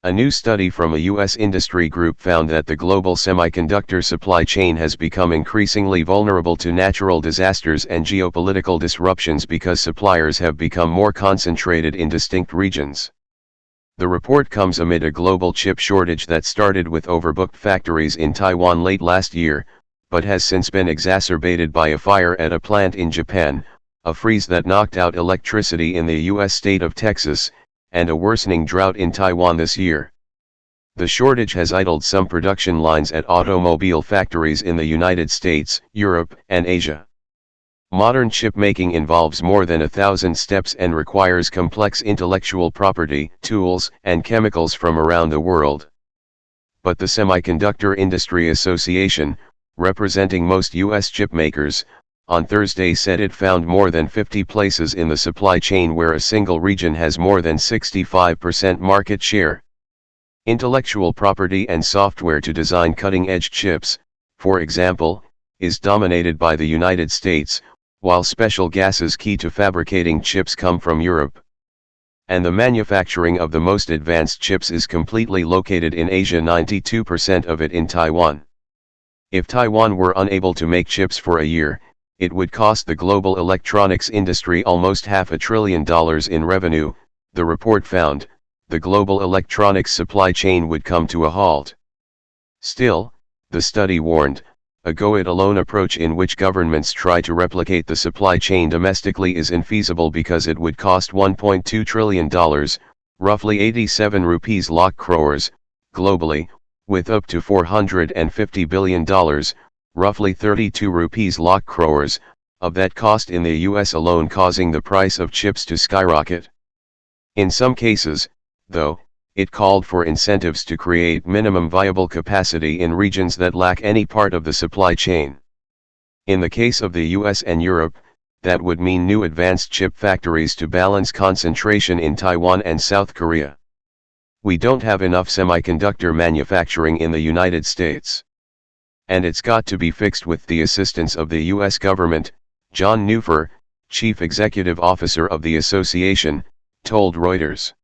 A new study from a U.S. industry group found that the global semiconductor supply chain has become increasingly vulnerable to natural disasters and geopolitical disruptions because suppliers have become more concentrated in distinct regions. The report comes amid a global chip shortage that started with overbooked factories in Taiwan late last year, but has since been exacerbated by a fire at a plant in Japan, a freeze that knocked out electricity in the U.S. state of Texas, and a worsening drought in Taiwan this year. The shortage has idled some production lines at automobile factories in the United States, Europe, and Asia. Modern chip making involves more than 1,000 steps and requires complex intellectual property, tools, and chemicals from around the world. But the Semiconductor Industry Association, representing most U.S. chip makers, on Thursday said it found more than 50 places in the supply chain where a single region has more than 65% market share. Intellectual property and software to design cutting-edge chips, for example, is dominated by the United States, while special gases key to fabricating chips come from Europe. And the manufacturing of the most advanced chips is completely located in Asia, 92% of it in Taiwan. If Taiwan were unable to make chips for a year, it would cost the global electronics industry almost $500 billion in revenue, the report found. The global electronics supply chain would come to a halt. Still, the study warned, a go-it-alone approach in which governments try to replicate the supply chain domestically is infeasible because it would cost $1.2 trillion, roughly 87 rupees lakh crores, globally, with up to $450 billion, roughly 32 rupees lakh crores, of that cost in the US alone, causing the price of chips to skyrocket. In some cases, though, it called for incentives to create minimum viable capacity in regions that lack any part of the supply chain. In the case of the US and Europe, that would mean new advanced chip factories to balance concentration in Taiwan and South Korea. We don't have enough semiconductor manufacturing in the United States. And it's got to be fixed with the assistance of the US government, John Neufer, chief executive officer of the association, told Reuters.